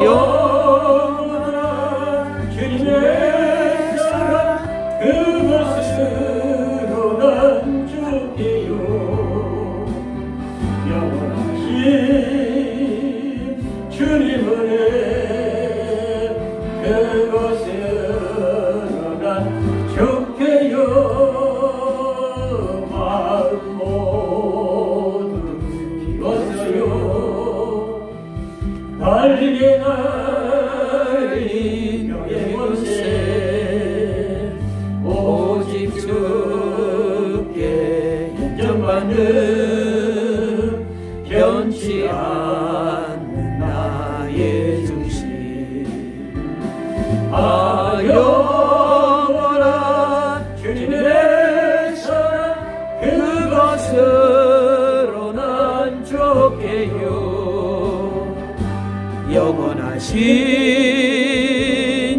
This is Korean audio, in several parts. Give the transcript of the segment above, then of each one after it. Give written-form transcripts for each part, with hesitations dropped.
영원한 주님의 사랑 그것으로 난 죽게요. 영원하신 주님 은혜 그것으로 난 죽게요. 마음 모두 비웠어요. 날개 날린 명의 권세 오직 주께 인정받는 변치 않는 나의 중심. 영원한 주님의 사랑 그것으로 난 좋게요. 영원하신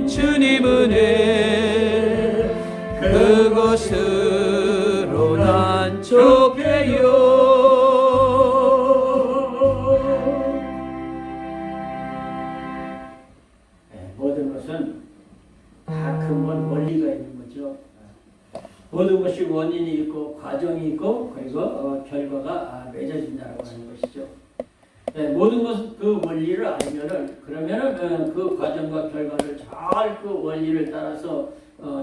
주님 은혜 그것으로 난 좋게요. 모든 것은 다 근본 원리가 있는 거죠. 모든 것이 원인이 있고 과정이 있고 그리고 결과가 맺어진다고 하는 것이죠. 모든 것은 그 원리를 알면은 그러면은 그 과정과 결과를 잘 그 원리를 따라서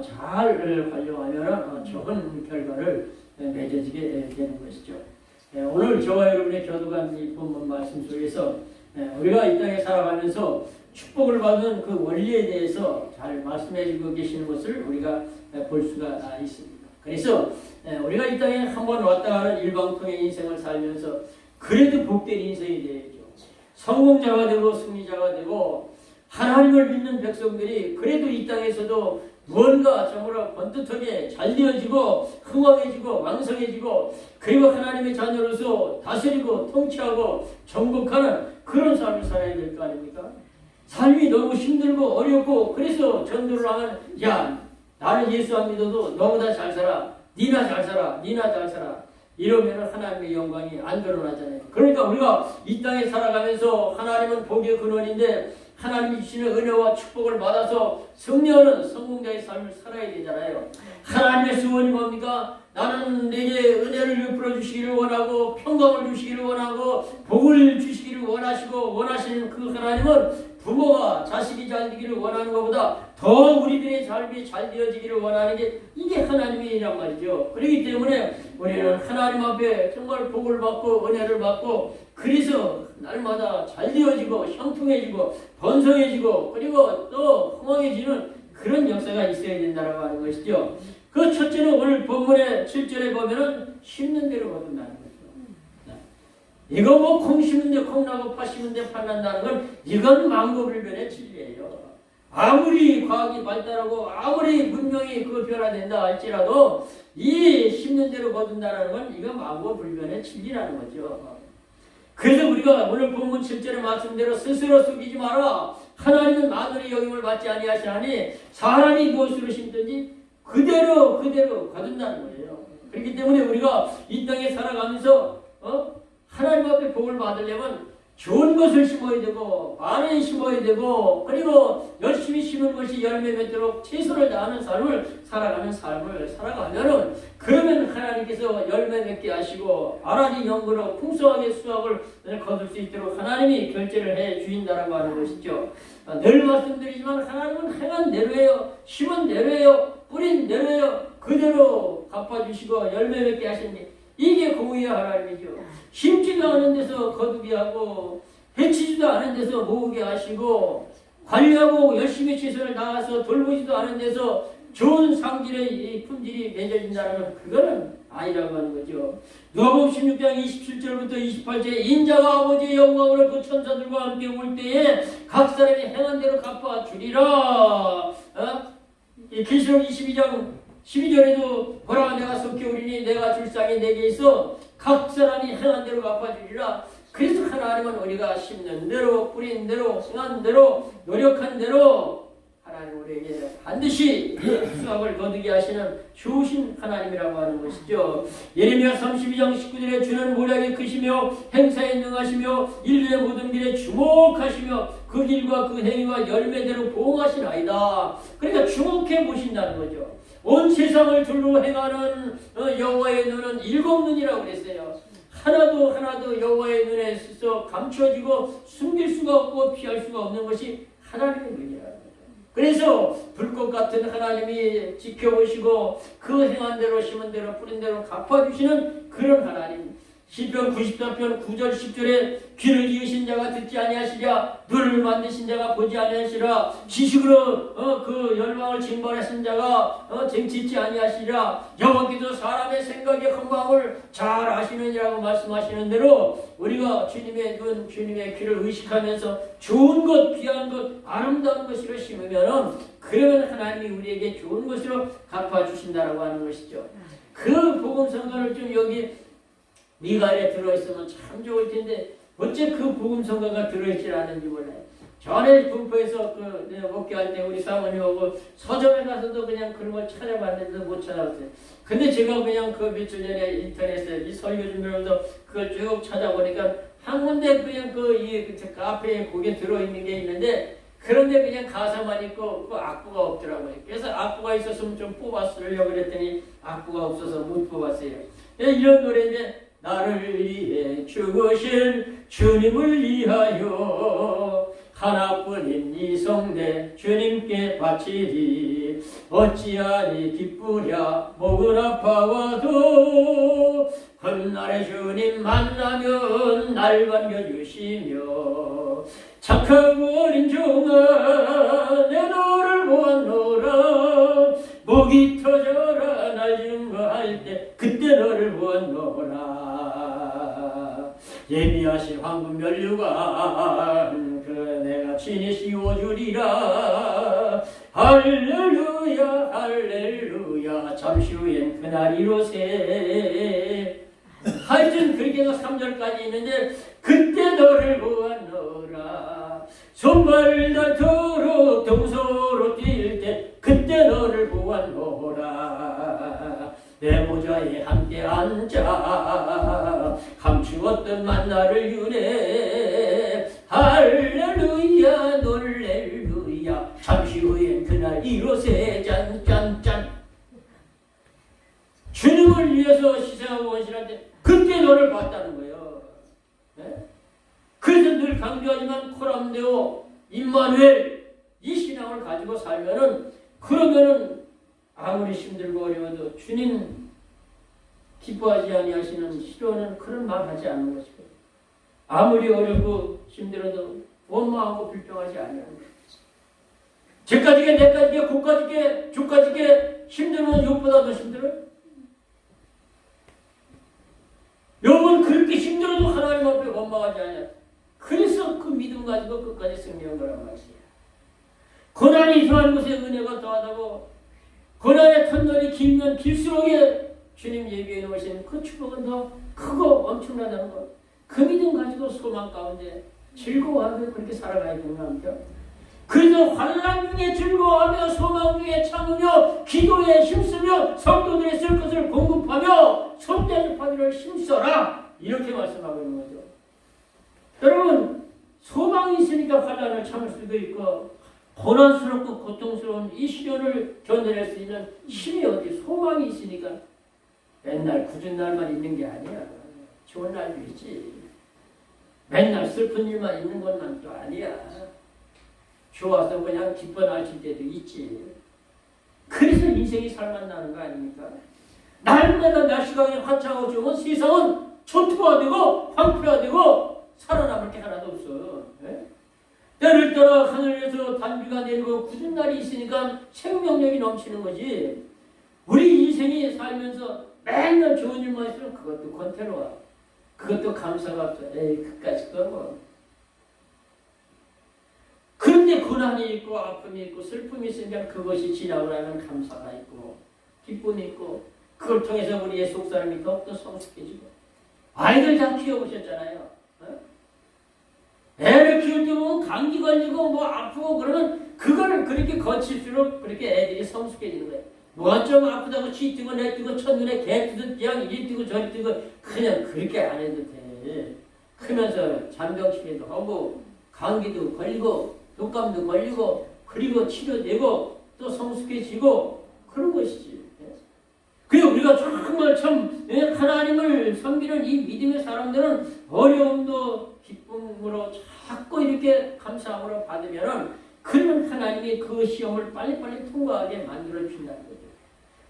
잘 활용하면은 좋은 결과를 맺어지게 되는 것이죠. 오늘 저와 여러분의 교도관 이 본문 말씀 속에서 우리가 이 땅에 살아가면서 축복을 받은 그 원리에 대해서 잘 말씀해주고 계시는 것을 우리가 볼 수가 있습니다. 그래서 우리가 이 땅에 한번 왔다 가는 일방통의 인생을 살면서 그래도 복된 인생이 되어야죠. 성공자가 되고 승리자가 되고 하나님을 믿는 백성들이 그래도 이 땅에서도 무언가 정말 번듯하게 잘 되어지고 흥왕해지고 왕성해지고 그리고 하나님의 자녀로서 다스리고 통치하고 정복하는 그런 삶을 살아야 될 거 아닙니까? 삶이 너무 힘들고 어렵고 그래서 전도를 하면 야 나는 예수 안 믿어도 너보다 잘 살아 니나 잘 살아 니나 잘 살아 이러면 하나님의 영광이 안 드러나잖아요. 그러니까 우리가 이 땅에 살아가면서 하나님은 복의 근원인데 하나님이 주시는 은혜와 축복을 받아서 승리하는 성공자의 삶을 살아야 되잖아요. 하나님의 소원이 뭡니까? 나는 내게 은혜를 베풀어 주시기를 원하고 평강을 주시기를 원하고 복을 주시기를 원하시고 원하시는 그 하나님은 부모가 자식이 잘 되기를 원하는 것보다 더 우리들의 삶이 잘 되어지기를 원하는 게 이게 하나님이란 말이죠. 그렇기 때문에 우리는 하나님 앞에 정말 복을 받고 은혜를 받고 그래서 날마다 잘 되어지고 형통해지고 번성해지고 그리고 또 흥왕해지는 그런 역사가 있어야 된다고 하는 것이죠. 그 첫째는 오늘 본문의 7절에 보면은 심는 대로 거둔다는 거죠. 이거 뭐 콩 심는데 콩 나고 팥 심는데 팥 난다는 건 이건 망고불변의 진리예요. 아무리 과학이 발달하고 아무리 문명이 그 변화된다 할지라도 이 심는 대로 거둔다는 건 이거 망고불변의 진리라는 거죠. 그래서 우리가 오늘 본문 7절의 말씀대로 스스로 속이지 마라. 하나님은 마늘의 영임을 받지 아니하시나니 사람이 무엇으로 심든지 그대로 거둔다는 거예요. 그렇기 때문에 우리가 이 땅에 살아가면서 하나님 앞에 복을 받으려면 좋은 것을 심어야 되고 많이 심어야 되고 그리고 열심히 심은 것이 열매 맺도록 최선을 다하는 삶을 살아가는 삶을 살아가면은 그러면 하나님께서 열매 맺게 하시고 아라리 연구로 풍성하게 수확을 거둘 수 있도록 하나님이 결제를 해 주신다라고 하는 것이죠. 늘 말씀드리지만 하나님은 행한 대로예요. 심은 대로예요. 뿌린 대로예요. 그대로 갚아주시고 열매 맺게 하시니 이게 공의의 하나님이죠. 심지도 않은 데서 거두게 하고 해치지도 않은 데서 모으게 하시고 관리하고 열심히 최선을 다해서 돌보지도 않은 데서 좋은 상질의 품질이 맺어진다는 그거는 아니라고 하는 거죠. 누가복음 16장 27절부터 28절에 인자가 아버지의 영광으로 그 천사들과 함께 올 때에 각 사람이 행한 대로 갚아주리라. 계시록 22장 12절에도 보라 내가 속히 오리니 내가 줄 쌍이 내게 있어 각 사람이 행한 대로 갚아주리라. 그래서 하나님은 우리가 심는 대로 뿌린 대로 행한 대로 노력한 대로 하나님 우리에게 반드시 수확을 거두게 하시는 좋으신 하나님이라고 하는 것이죠. 예레미야 32장 19절에 주는 모략이 크시며 행사에 능하시며 인류의 모든 길에 주목하시며 그 길과 그 행위와 열매대로 보응하시나이다. 그러니까 주목해 보신다는 거죠. 온 세상을 둘러 행하는 여호와의 눈은 일곱 눈이라고 그랬어요. 하나도 여호와의 눈에 있어 감춰지고 숨길 수가 없고 피할 수가 없는 것이 하나님의 눈이라는 거죠. 그래서 불꽃 같은 하나님이 지켜보시고 그 행한 대로 심은 대로 뿌린 대로 갚아주시는 그런 하나님. 시편 94편 9절 10절에 귀를 이으신 자가 듣지 아니하시랴, 눈을 만드신 자가 보지 아니하시라, 지식으로 그 열방을 징벌하신 자가 쟁취치 아니하시랴. 여호와께서 사람의 생각의 건방을 잘 아시느니라고 말씀하시는 대로 우리가 주님의 눈, 주님의 귀를 의식하면서 좋은 것, 귀한 것, 아름다운 것으로 심으면 그러면 하나님이 우리에게 좋은 것으로 갚아주신다라고 하는 것이죠. 그 복음 성가를 좀 여기 미가에 들어있으면 참 좋을 텐데 어째 그 복음 성가가 들어있질 않은지 몰라요. 전에 분포에서 목회할 때 우리 사모님하고 서점에 가서도 그냥 그런 걸 찾아봤는데 못 찾아봤어요. 근데 제가 그냥 그 며칠 전에 인터넷에 이 설교 준비하면서 그걸 쭉 찾아보니까 한 군데 그냥 그 카페에 거기에 들어있는 게 있는데 그런데 그냥 가사만 있고 그 악보가 없더라고요. 그래서 악보가 있었으면 좀 뽑았으려고 그랬더니 악보가 없어서 못 뽑았어요. 이런 노래인데 나를 위해 죽으신 주님을 위하여 하나뿐인 이 성대 주님께 바치리. 어찌하니 기쁘랴 목은 아파와도 훗날에 주님 만나면 날 반겨주시며 착하고 어린 종아 내 너를 보았노라. 목이 터져라 날 증거할 때 그때 너를 보았노라. 예비하신 황금 면류관 그 내가 친히 씌워주리라. 할렐루야 할렐루야 잠시 후엔 그날 이로세. 하여튼 그렇게 해서 3절까지 있는데 그때 너를 보았노라. 손발을 닳도록 동서로 뛸 때 그때 너를 보았노라. 내 모자에 함께 앉아 감추었던 만나를 유래. 할렐루야 놀렐루야 잠시 후엔 그날 이로세. 짠짠짠. 주님을 위해서 희생하고 원신할 때 그때 너를 봤다는 거예요. 네? 그래서 늘 강조하지만 코람데오 임마누엘 이 신앙을 가지고 살면은 그러면은 아무리 힘들고 어려워도 주님 기뻐하지 아니하시는 싫어하는 그런 말 하지 않는 것이고 아무리 어렵고 힘들어도 원망하고 불평하지 아니하는 것. 쟤까지게 내까지게 고까지게 조까지게 힘들면 욕보다 더 힘들어요. 여러분 그렇게 힘들어도 하나님 앞에 원망하지 않냐. 그래서 그 믿음 가지고 끝까지 승리한 거란 말이야. 고난이 더한 곳에 은혜가 더하다고. 고난의 터널이 길면 길수록에 주님 예비해 놓으신 그 축복은 더 크고 엄청나다는 것. 그 믿음 가지고 소망 가운데 즐거워하며 그렇게 살아가야 되는 겁니다. 그래서 환난 중에 즐거워하며 소망 중에 참으며 기도에 힘쓰며 성도들의 쓸 것을 공급하며 손대접하기를 힘써라. 이렇게 말씀하고 있는 거죠. 여러분 소망이 있으니까 환난을 참을 수도 있고 고난스럽고 고통스러운 이 시련을 견뎌낼 수 있는 힘이 어디 소망이 있으니까 맨날 굳은 날만 있는 게 아니야. 좋은 날도 있지. 맨날 슬픈 일만 있는 것만 또 아니야. 좋아서 그냥 기뻐 날칠 때도 있지. 그래서 인생이 살만나는 거 아닙니까? 날마다 날씨가 그냥 화창하고 좋으면 세상은 초토화되고 황폐화되고 살아남을 게 하나도 없어. 네? 때를 따라 하늘에서 단비가 내리고 굳은 날이 있으니까 생명력이 넘치는 거지. 우리 인생이 살면서 맨날 좋은 일만 있으면 그것도 권태로워. 그것도 감사가 없어. 에이 그까짓 거 뭐. 그런데 고난이 있고 아픔이 있고 슬픔이 있으니까 그것이 지나고 나면 감사가 있고 기쁨이 있고 그걸 통해서 우리의 속사람이 더욱더 성숙해지고 아이들 다 키워보셨잖아요. 어? 애를 키울 때 보면 감기 걸리고 뭐 아프고 그러면 그거를 그렇게 거칠수록 그렇게 애들이 성숙해지는 거예요. 뭐 좀 아프다고 쥐 뜨고 내 뜨고 첫눈에 개 뜨듯 그냥 이리 뜨고 저리 뜨고 그냥 그렇게 안 해도 돼. 크면서 잔병치레도 하고 감기도 걸리고 독감도 걸리고 그리고 치료되고 또 성숙해지고 그런 것이지. 그리고 우리가 정말 참 하나님을 섬기는 이 믿음의 사람들은 어려움도 기쁨으로 자꾸 이렇게 감사함으로 받으면은 그러면 하나님이 그 시험을 빨리빨리 통과하게 만들어 준다는 거죠.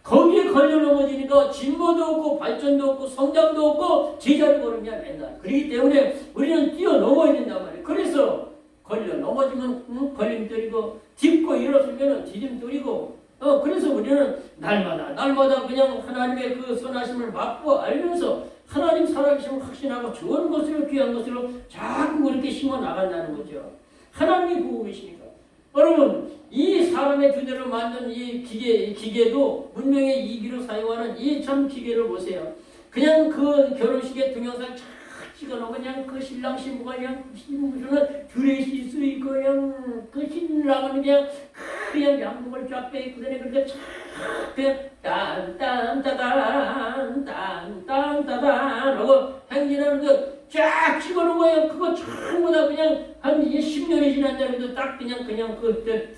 거기에 걸려 넘어지니까 진보도 없고 발전도 없고 성장도 없고 제자리 걸음이야 맨날. 그렇기 때문에 우리는 뛰어넘어야 된단 말이에요. 그래서 걸려 넘어지면 걸림돌이고 딛고 일어서면 디딤돌이고 그래서 우리는 날마다 그냥 하나님의 그 선하심을 맛보 알면서 하나님 살아계심을 확신하고 좋은 것으로 귀한 것으로 자꾸 그렇게 심어 나간다는 거죠. 하나님이 보고 계시니까. 여러분 이 사람의 두뇌로 만든 이 기계도 문명의 이기로 사용하는 이 참 기계를 보세요. 그냥 그 결혼식에 동영상 착 찍어놓고 그냥 그 신랑 신부가 그냥 신부는 드레스 수 있고 그냥 그 신랑은 그냥 양복을 쫙 빼입고 그러니까 착 그냥 딴딴따단 하고 행진하는 거 쫙 찍어놓은 거예요. 그거 전부 다 그냥 한 10년이 지났다고 딱 그냥 그때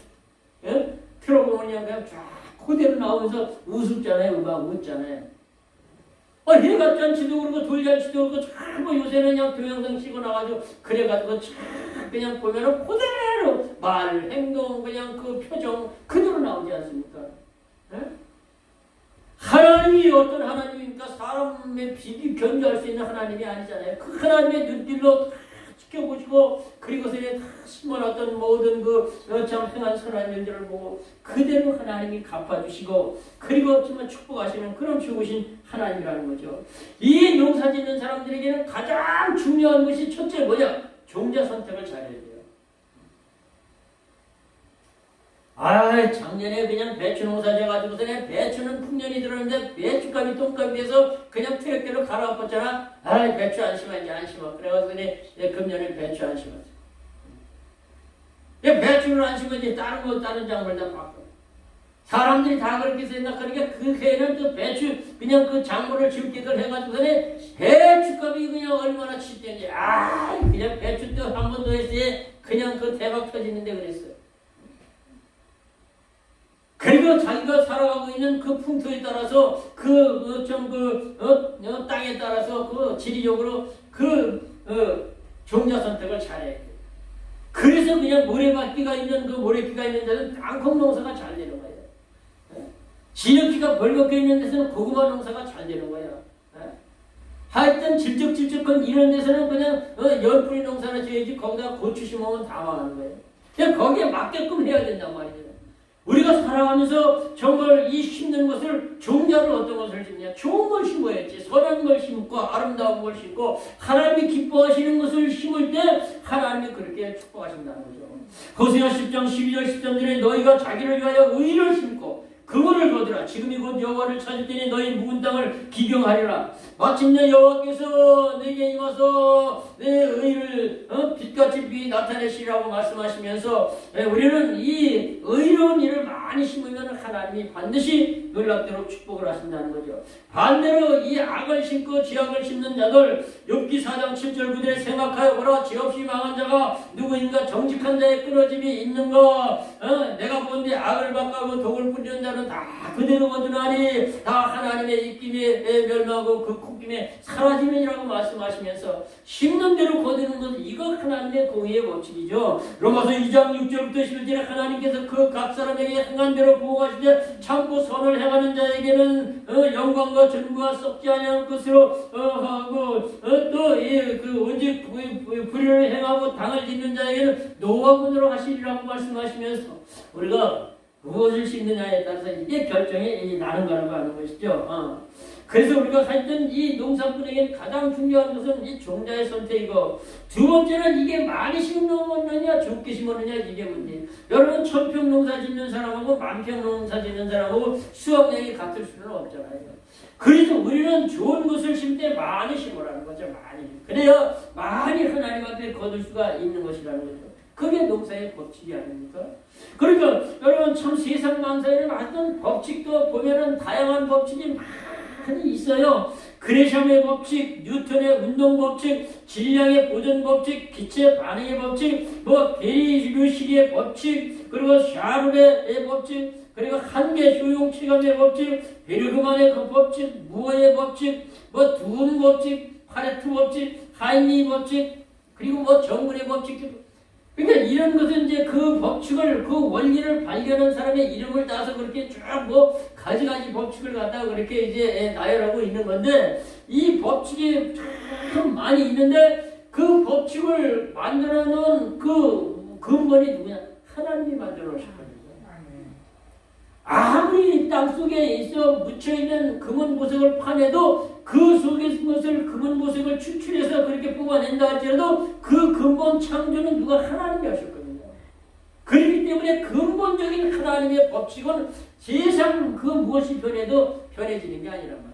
틀어보면 그냥 쫙 그대로 나오면서 웃었잖아요. 음악 웃잖아요. 해같잔치도 그러고 돌잔치도 그러고 전부 요새는 그냥 동영상 찍어놔가지고 그래가지고 그냥 보면은 그대로 말, 행동, 그냥 그 표정 그대로 나오지 않습니까? 하나님이 어떤 하나님입니까? 사람의 비비 견주할 수 있는 하나님이 아니잖아요. 그 하나님의 눈길로 다 지켜보시고 그리고서 다 심어놨던 모든 참 행한 선한 일들을 보고 그대로 하나님이 갚아주시고 그리고 정말 축복하시는 그런 좋으신 하나님이라는 거죠. 이 농사 짓는 사람들에게는 가장 중요한 것이 첫째 뭐냐? 종자 선택을 잘해야 돼요. 작년에 그냥 배추 농사 져가지고서 배추는 풍년이 들었는데 배추값이 똥값이 돼서 그냥 트랙대로 갈아엎었잖아. 배추 안 심어 이제 안 심어. 그래가지고 금년에 배추 안 심었어. 배추를 안 심어야지 다른 작물을 다 바꿔. 사람들이 다 그렇게 생각하니까 그 해는 또 배추 그냥 그 작물을 짓기들 해가지고서는 배추값이 그냥 얼마나 치대는지 그냥 배추 또 한 번 더 했어야 그냥 그 대박 터지는데 그랬어요. 그리고 자기가 살아가고 있는 그 풍토에 따라서 땅에 따라서 그 지리적으로 종자 선택을 잘해야 돼. 그래서 그냥 모래밭기가 있는 모래기가 있는 데는 땅콩 농사가 잘 되는 거예요. 진흙기가 벌겋게 있는 데서는 고구마 농사가 잘 되는 거예요. 하여튼 질적질적한 이런 데서는 그냥 열뿌리 농사를 지어야지 거기다 고추 심으면 다 망하는 거예요. 그냥 거기에 맞게끔 해야 된단 말이에요. 우리가 살아가면서 정말 이 심는 것을 종자를 어떤 것을 심냐? 좋은 걸 심어야지. 선한 걸 심고 아름다운 걸 심고 하나님이 기뻐하시는 것을 심을 때 하나님이 그렇게 축복하신다는 거죠. 호세아 10장 12절 13절에 너희가 자기를 위하여 의를 심고 그물을 거두라. 지금이 곧 여호와를 찾을 때니 너희 묵은 땅을 기경하리라. 마침내 여호와께서 내게 임하서 내 의를 빛같이 나타내시라고 말씀하시면서 우리는 이 의로운 일을 많이 심으면 하나님이 반드시 놀랍도록 축복을 하신다는 거죠. 반대로 이 악을 심고 죄악을 심는 자들 욥기 4장 7절 9절에 생각하여 보라. 죄 없이 망한 자가 누구인가? 정직한 자의 끊어짐이 있는가? 내가 보는데 악을 바꾸고 독을 뿌리는 자는 다 그대로 거두나니 다 하나님의 입김에 멸망하고 그 콧김에 사라지면이라고 말씀하시면서 심는 대로 거두는 것 이거 하나님의 공의의 법칙이죠. 로마서 2장 6절부터 11절에 하나님께서 그 각 사람에게 행한 대로 보호하시되 참고 선을 행하는 자에게는 영광과 전부가 썩지 아니한 것으로 하고 또 오직 불의를 행하고 당을 짓는 자에게는 노와 분으로 하시리라고 말씀하시면서 우리가 무엇을 심느냐에 따라서 이게 결정이 나는 거라고 하는 것이죠. 그래서 우리가 하여튼 이 농사꾼에게 가장 중요한 것은 이 종자의 선택이고 두 번째는 이게 많이 심었느냐 적게 심었느냐 이게 문제예요. 여러분 1000평 농사 짓는 사람하고 10,000평 농사 짓는 사람하고 수확량이 같을 수는 없잖아요. 그래서 우리는 좋은 것을 심을 때 많이 심으라는 거죠. 많이. 그래야 많이 하나님 앞에 거둘 수가 있는 것이라는 거죠. 그게 농사의 법칙이 아닙니까? 그러니까 여러분 참 세상 만사에는 어떤 법칙도 보면은 다양한 법칙이 많이 있어요. 그레샴의 법칙, 뉴턴의 운동 법칙, 질량의 보존 법칙, 기체 반응의 법칙, 뭐 베리 류식의 법칙, 그리고 샤를의 법칙, 그리고 한계 효용 체감의 법칙, 베르그만의 그 법칙, 무어의 법칙, 뭐 두음 법칙, 파레트 법칙, 하이니 법칙, 그리고 뭐 정근의 법칙. 그러니까 이런 것은 이제 그 법칙을, 그 원리를 발견한 사람의 이름을 따서 그렇게 쭉 뭐 가지 법칙을 갖다가 그렇게 이제 나열하고 있는 건데, 이 법칙이 참 많이 있는데 그 법칙을 만들어 놓은 그 근본이 누구냐? 하나님이 만들어 놓으셨거든요. 아무리 땅속에 있어 묻혀있는 금은보석을 파내도 그 속에 것을 금은보석을 추출해서 그렇게 뽑아낸다 할지라도 그 근본 창조는 누가? 하나님이 하셨거든요. 그렇기 때문에 근본적인 하나님의 법칙은 세상 그 무엇이 변해도 변해지는 게 아니란 말이죠.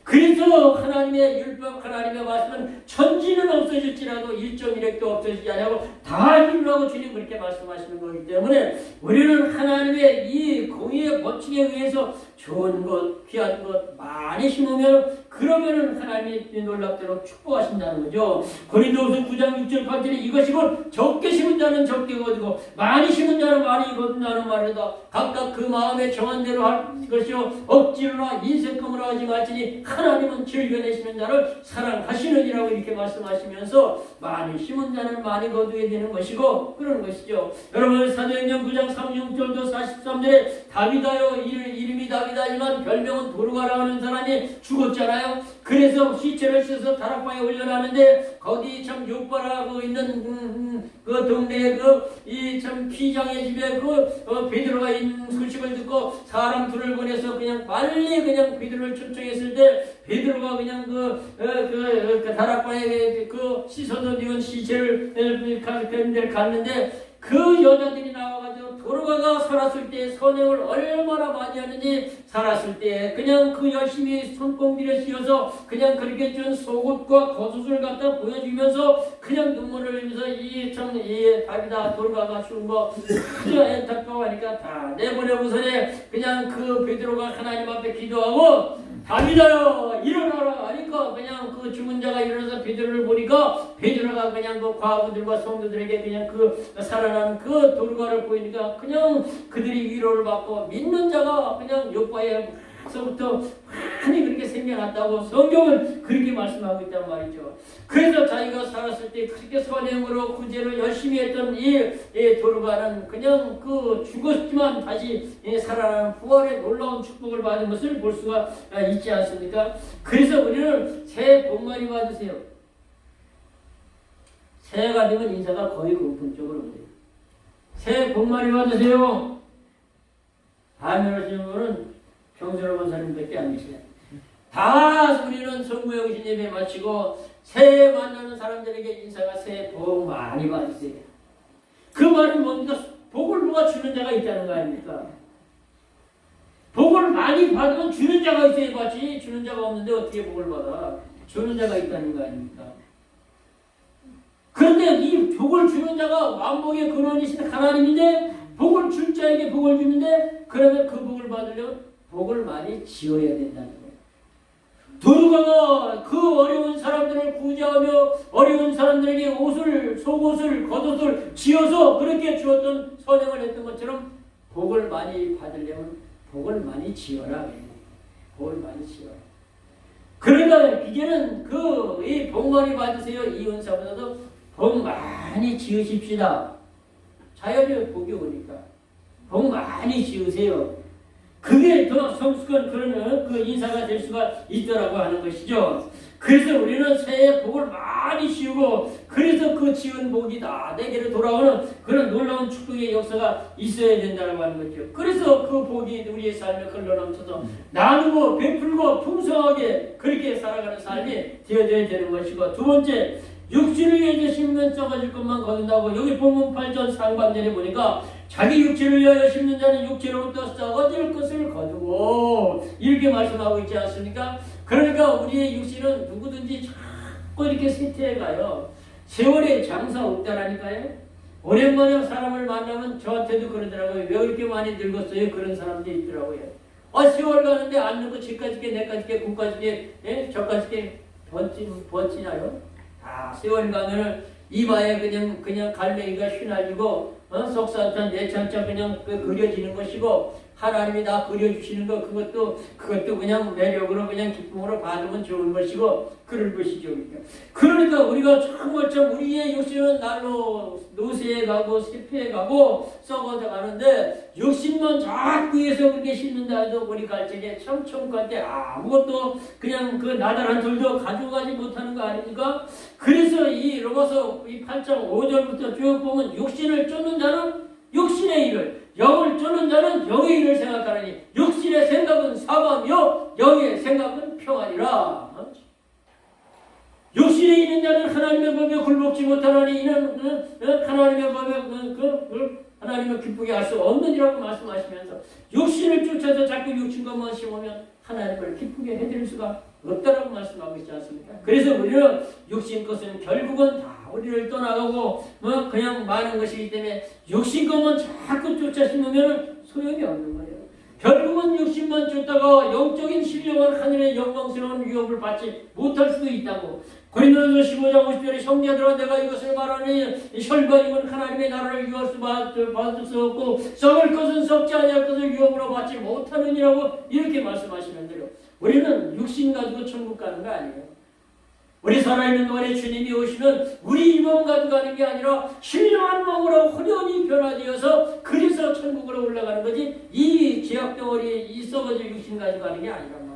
그래서 하나님의 율법, 하나님의 말씀은 천지는 없어질지라도 1.1핵도 없어지지 않고 다 이루라고 주님 그렇게 말씀하시는 거기 때문에 우리는 하나님의 이 공의의 법칙에 의해서 좋은 것, 귀한 것 많이 심으면 그러면은 하나님이 놀랍도록 축복하신다는 거죠. 고린도후서 9장 6절 8절에 이것이 곧 적게 심은 자는 적게 거두고 많이 심은 자는 많이 거둔다는 말이다. 각각 그 마음에 정한 대로 할 것이요 억지로나 인색함으로 하지 말지니 하나님은 즐겨내시는 자를 사랑하시느니라고 이렇게 말씀하시면서 많이 심은 자는 많이 거두게 되는 것이고 그런 것이죠. 여러분 사도행전 9장 36절도 43절에 다윗하여 이름이 다윗하지만 별명은 도르가라 하는 사람이 죽었잖아요. 그래서 시체를 씻어서 다락방에 올려놨는데 거기 참 욕바라고 있는 그 동네에 이 참 피장의 집에 베드로가 있는 소식을 듣고 사람 둘을 보내서 그냥 빨리 그냥 베드로를 초청했을 때 베드로가 그냥 그 다락방에 그 씻어서 누운 시체를 갔는데 그 여자들이 나와가지고 도르가가 살았을 때 선행을 얼마나 많이 하는지 살았을 때 그냥 그 열심히 손꼽기를 씌워서 그냥 그렇게 준 속옷과 겉옷을 갖다 보여주면서 그냥 눈물을 흘리면서 이 다비다 도르가가 죽은 거 그저 안타까워하니까 다 내보내고서는 그냥 그 베드로가 하나님 앞에 기도하고 다비다여 일어나라 하니까 그냥 그 죽은 자가 일어나서 베드로를 보니까 베드로가 그냥 그 과부들과 성도들에게 그냥 그 살아난 그 도르가를 보이니까 그냥 그들이 위로를 받고 믿는 자가 그냥 요바에서부터 많이 그렇게 생겨났다고 성경은 그렇게 말씀하고 있단 말이죠. 그래서 자기가 살았을 때 그렇게 선행으로 구제를 열심히 했던 이 도르가는 그냥 그 죽었지만 다시 살아나는 부활의 놀라운 축복을 받은 것을 볼 수가 있지 않습니까? 그래서 우리는 새해 복 많이 받으세요. 새해가 되면 인사가 거의 공통적으로 그래요. 새해 복 많이 받으세요. 다음에 오시는 분은 경솔 권사님밖에 안 계시네. 다 우리는 성구영신 예배 마치고 새해 만나는 사람들에게 인사가 새해 복 많이 받으세요. 그 말은 뭡니까? 복을 누가 주는 자가 있다는 거 아닙니까? 복을 많이 받으면 주는 자가 있어야 받지. 주는 자가 없는데 어떻게 복을 받아? 주는 자가 있다는 거 아닙니까? 그런데 이 복을 주는 자가 만복의 근원이신 하나님인데 복을 줄 자에게 복을 주는데 그러면 그 복을 받으려면 복을 많이 지어야 된다는 거예요. 도르가가 그 어려운 사람들을 구제하며 어려운 사람들에게 옷을, 속옷을, 겉옷을 지어서 그렇게 주었던 선행을 했던 것처럼 복을 많이 받으려면 복을 많이 지어라. 복을 많이 지어라. 그러니까 이제는 이 복 많이 받으세요. 이 은사보다도 복 많이 지으십시다. 자연의 복이 오니까 복 많이 지으세요. 그게 더 성숙한 그런 그 인사가 될 수가 있더라고 하는 것이죠. 그래서 우리는 새해 복을 많이 지우고 그래서 그 지은 복이 다 내게로 돌아오는 그런 놀라운 축복의 역사가 있어야 된다고 하는 거죠. 그래서 그 복이 우리의 삶에 흘러넘쳐서 나누고 베풀고 풍성하게 그렇게 살아가는 삶이 되어져야 되는 것이고 두 번째 육체를 위해서 심으면 썩어질 것만 거둔다고 여기 본문 8절 상반절에 보니까 자기 육체를 위하여 심는 자는 육체로부터 썩어질 것을 거두고 이렇게 말씀하고 있지 않습니까? 그러니까 우리의 육신은 누구든지 자꾸 이렇게 쇠퇴해가요. 세월에 장사 없다라니까요. 오랜만에 사람을 만나면 저한테도 그러더라고요. 왜 그렇게 많이 늙었어요? 그런 사람들이 있더라고요. 세월 가는데 앉는 집까지 게, 내까지 게, 군까지 게, 예? 저까지 게 버티나요? 세월 가면은 이마에 그냥 갈매기가 휘날리고, 속사천, 내천천 그냥 그려지는 것이고, 하나님이 다 그려주시는 거, 그것도 그냥 매력으로, 그냥 기쁨으로 받으면 좋은 것이고, 그런 것이죠. 그러니까 우리가 정말 우리의 육신은 날로 노쇠해 가고, 쇠폐해 가고, 썩어져 가는데, 육신만 자꾸 위해서 그렇게 씻는다 해도 우리 갈 적에 참 천국한테 아무것도 그냥 그 나달한 돌도 가져가지 못하는 거 아닙니까? 그래서 이 로마서 이 8장 5절부터 쭉 보면 육신을 쫓는 자는 육신의 일을, 영을 쫓는 자는 영의 일을 생각하느니 육신의 생각은 사망이요 영의 생각은 평안이라. 육신에 있는 자는 하나님의 법에 굴복지 못하나니 이는 하나님의 법에 하나님을 기쁘게 할 수 없느니라고 말씀하시면서 육신을 쫓아서 자꾸 육신 것만 심으면 하나님을 기쁘게 해드릴 수가 없다라고 말씀하고 있지 않습니까? 그래서 우리는 육신 것은 결국은 다 우리를 떠나가고 그냥 많은 것이기 때문에 육신 것만 자꾸 쫓아 심으면 소용이 없는 거예요. 결국은 육신만 쫓다가 영적인 신령한 하늘의 영광스러운 유업을 받지 못할 수도 있다고. 고린도전서 15장 50절에 형제들아 내가 이것을 말하니 혈관이면 하나님의 나라를 유업 받을 수 없고 썩을 것은 썩지 아니할 것을 유업으로 받지 못하느니라고 이렇게 말씀하시는데요. 우리는 육신 가지고 천국 가는 거 아니에요. 우리 살아있는 동안에 주님이 오시면 우리 이 몸 가지고 가는 게 아니라 신령한 몸으로 혼연히 변화되어서 그래서 천국으로 올라가는 거지 이 죄악덩어리 이 썩어질 육신 가지고 가는 게 아니란 말이에요.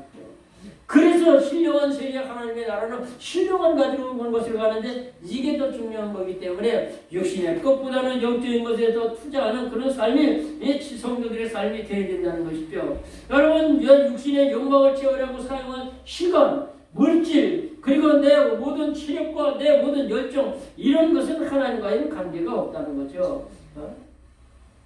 그래서 신령한 세계 하나님의 나라는 신령한 가지고 오는 것으로 가는데 이게 더 중요한 거기 때문에 육신의 것보다는 영적인 것에 더 투자하는 그런 삶이 성도들의 삶이 되어야 된다는 것이죠. 여러분 육신의 욕망을 채우려고 사용한 시간, 물질, 그리고 내 모든 체력과 내 모든 열정 이런 것은 하나님과의 관계가 없다는 거죠.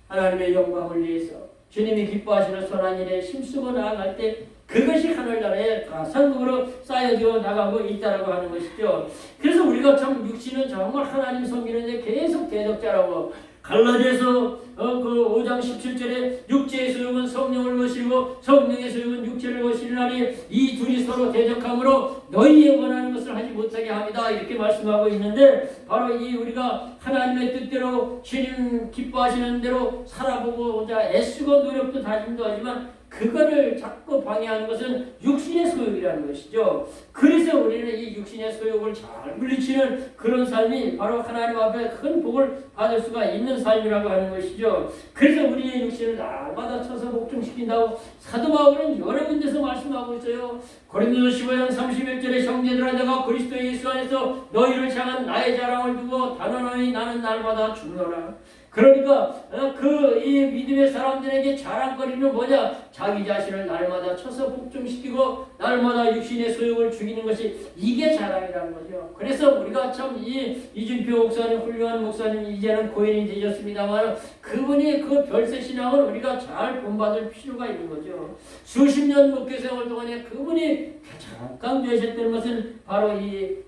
하나님의 영광을 위해서 주님이 기뻐하시는 선한 일에 힘쓰고 나아갈 때 그것이 하늘나라에 가상으로 쌓여져 나가고 있다라고 하는 것이죠. 그래서 우리가 참 육신은 정말 하나님 섬기는데 계속 대적자라고 갈라디아서 그 5장 17절에 육체의 소욕은 성령을 거스리고 성령의 소욕은 육체를 거스리나니 이 둘이 서로 대적함으로 너희의 원하는 것을 하지 못하게 합니다. 이렇게 말씀하고 있는데 바로 이 우리가 하나님의 뜻대로 주님 기뻐하시는 대로 살아보고자 애쓰고 노력도 다짐도 하지만 그거를 자꾸 방해하는 것은 육신의 소욕이라는 것이죠. 그래서 우리는 이 육신의 소욕을 잘 물리치는 그런 삶이 바로 하나님 앞에 큰 복을 받을 수가 있는 삶이라고 하는 것이죠. 그래서 우리의 육신을 날마다 쳐서 복종시킨다고 사도 바울은 여러 군데서 말씀하고 있어요. 고린도서 15장 31절에 형제들아 내가 그리스도 예수 안에서 너희를 향한 나의 자랑을 두고 단언하니 나는 날마다 죽노라. 그러니까 이 믿음의 사람들에게 자랑거리는 뭐냐? 자기 자신을 날마다 쳐서 복종시키고 날마다 육신의 소욕을 죽이는 것이 이게 자랑이라는 거죠. 그래서 우리가 참 이준표 목사님 훌륭한 목사님 이제는 고인이 되셨습니다만 그분이 그 별세 신앙을 우리가 잘 본받을 필요가 있는 거죠. 수십 년 목회 생활 동안에 그분이 가장 강조하셨던 것은 바로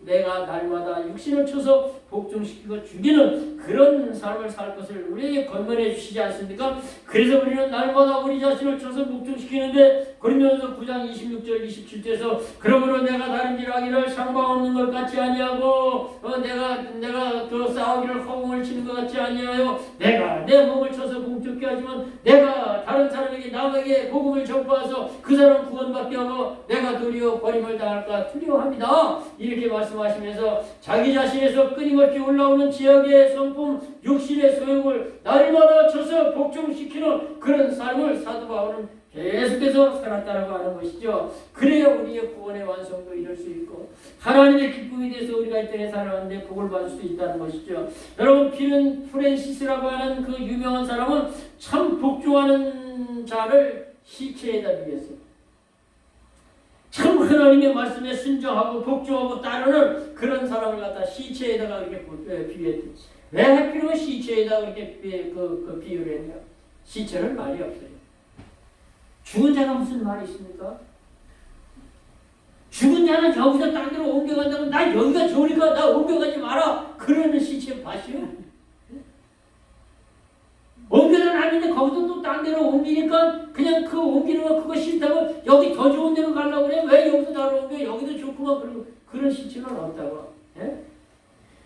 내가 날마다 육신을 쳐서 복종시키고 죽이는 그런 삶을 살 것을 우리에게 권면해 주시지 않습니까? 그래서 우리는 날마다 우리 자신을 쳐서 복종시키는데 고린도전서 9장 26절 27절에서 그러므로 내가 다른 일 하기를 상방 없는 것 같지 아니하고 내가 그 싸우기를 허공을 치는 것 같지 아니하여 내가 내 몸을 쳐서 복종케 하지만 내가 다른 사람에게 남에게 복음을 전파해서 그 사람 구원받게 하고 내가 도리어 버림을 당할까 두려워합니다. 이렇게 말씀하시면서 자기 자신에서 끊임없이 올라오는 지역의 성품 육신의 소욕을 날마다 쳐서 복종시키는 그런 삶을 사도 바울은 계속해서 살았다라고 하는 것이죠. 그래야 우리의 구원의 완성도 이룰 수 있고 하나님의 기쁨이 돼서 우리가 이 땅에 살아가는데 복을 받을 수 있다는 것이죠. 여러분 피는 프랜시스라고 하는 그 유명한 사람은 참 복종하는 자를 시체에다 비했어요. 참 하나님의 말씀에 순종하고 복종하고 따르는 그런 사람을 갖다 시체에다가 이렇게 비유했지. 왜 하필이면 시체에다 그렇게 비유를 했냐? 시체는 말이 없어요. 죽은 자가 무슨 말이 있습니까? 죽은 자는 여기서 딴 데로 옮겨간다고 나 여기가 좋으니까 나 옮겨가지 마라. 그러는 시체 봐시오. 옮겨는 아닌데 거기서 또 딴 데로 옮기니까 그냥 그 옮기는 거 그거 싫다고 여기 더 좋은 데로 가려고 그래. 왜 여기서 나로 옮겨? 여기도 좋구만. 그리고 그런 시체는 없다고. 예?